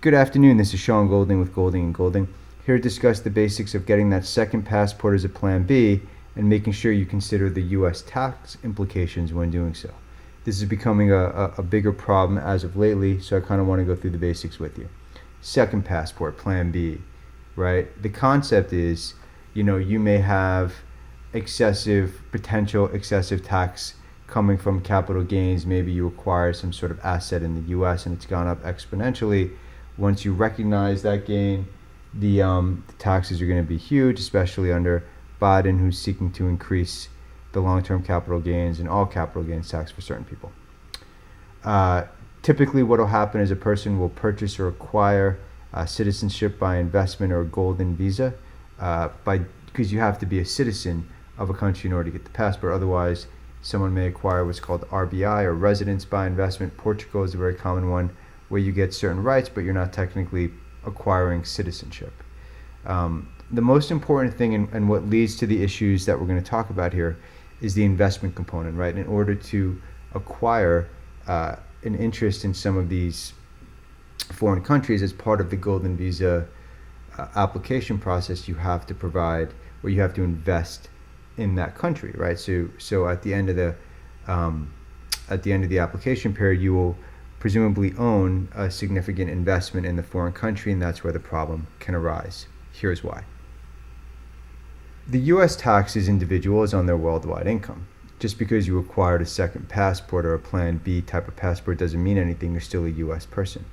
Good afternoon, this is Sean Golding with Golding & Golding, here to discuss the basics of getting that second passport as a plan B and making sure you consider the US tax implications when doing so. This is becoming a bigger problem as of lately, so I kind of want to go through the basics with you. Second passport, plan B, right? The concept is, you may have potential excessive tax coming from capital gains. Maybe you acquire some sort of asset in the US and it's gone up exponentially. Once you recognize that gain, the taxes are going to be huge, especially under Biden, who's seeking to increase the long-term capital gains and all capital gains tax for certain people. Typically, what will happen is a person will purchase or acquire Citizenship-By-Investment or a golden visa because you have to be a citizen of a country in order to get the passport. Otherwise, someone may acquire what's called RBI or Residence by Investment. Portugal is a very common one, where you get certain rights, but you're not technically acquiring citizenship. The most important thing and what leads to the issues that we're going to talk about here is the investment component, right? In order to acquire an interest in some of these foreign countries as part of the golden visa application process, you have to provide, or you have to invest in that country, right? So at the end of the application period, you will presumably own a significant investment in the foreign country, and that's where the problem can arise. Here's why. The U.S. taxes individuals on their worldwide income. Just because you acquired a second passport or a Plan B type of passport doesn't mean anything. You're still a U.S. person.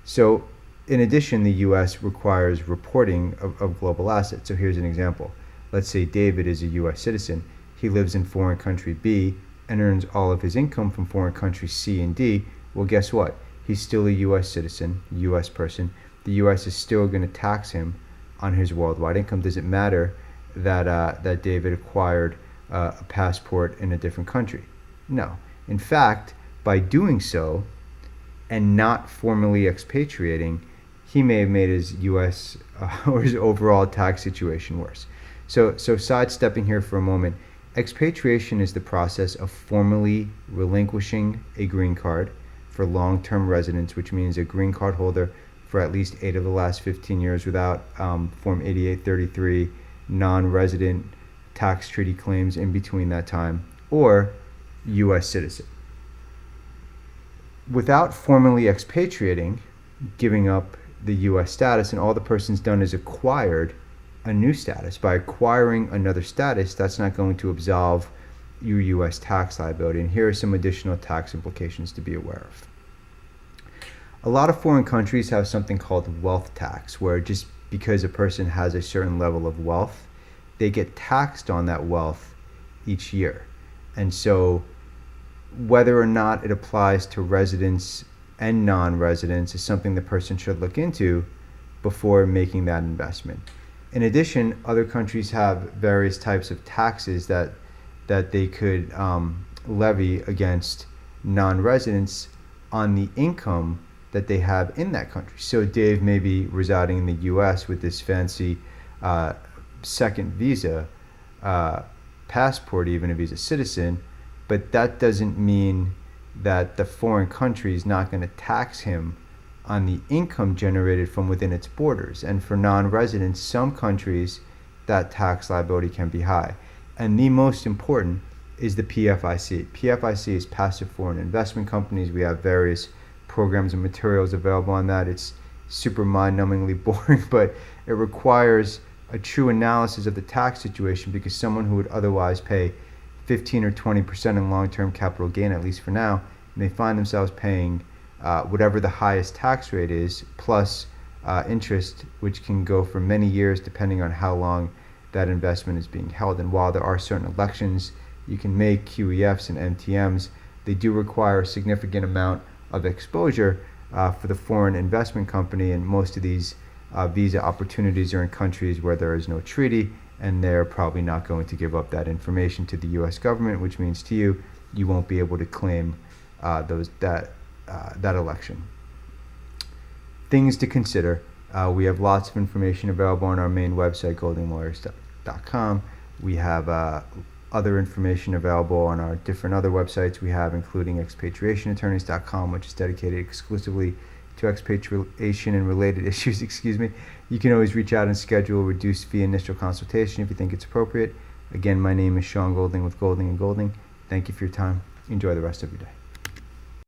So in addition, the U.S. requires reporting of global assets. So here's an example. Let's say David is a U.S. citizen. He lives in foreign country B and earns all of his income from foreign countries C and D. Well, guess what? He's still a U.S. citizen, U.S. person. The U.S. is still going to tax him on his worldwide income. Does it matter that David acquired a passport in a different country? No. In fact, by doing so and not formally expatriating, he may have made his U.S. Or his overall tax situation worse. So sidestepping here for a moment, expatriation is the process of formally relinquishing a green card for long-term residence, which means a green card holder for at least 8 of the last 15 years without Form 8833 non-resident tax treaty claims in between that time, or U.S. citizen. Without formally expatriating, giving up the U.S. status, and all the person's done is acquired a new status. By acquiring another status, that's not going to absolve your U.S. tax liability. And here are some additional tax implications to be aware of. A lot of foreign countries have something called wealth tax, where just because a person has a certain level of wealth, they get taxed on that wealth each year. And so whether or not it applies to residents and non-residents is something the person should look into before making that investment. In addition, other countries have various types of taxes that they could levy against non-residents on the income that they have in that country. So Dave may be residing in the U.S. with this fancy second visa, passport, even if he's a citizen, but that doesn't mean that the foreign country is not going to tax him on the income generated from within its borders. And for non-residents, some countries, that tax liability can be high. And the most important is the PFIC. PFIC is Passive Foreign Investment Companies. We have various programs and materials available on that. It's super mind-numbingly boring, but it requires a true analysis of the tax situation, because someone who would otherwise pay 15 or 20% in long-term capital gain, at least for now, may find themselves paying whatever the highest tax rate is, plus interest, which can go for many years depending on how long that investment is being held. And while there are certain elections you can make, QEFs and MTMs, they do require a significant amount of exposure for the foreign investment company, and most of these visa opportunities are in countries where there is no treaty, and they're probably not going to give up that information to the U.S. government, which means to you, you won't be able to claim that election. Things to consider. We have lots of information available on our main website, goldinglawyers.com. We have other information available on our different other websites we have, including expatriationattorneys.com, which is dedicated exclusively to expatriation and related issues, you can always reach out and schedule a reduced fee initial consultation if you think it's appropriate. Again, my name is Sean Golding with Golding & Golding. Thank you for your time. Enjoy the rest of your day.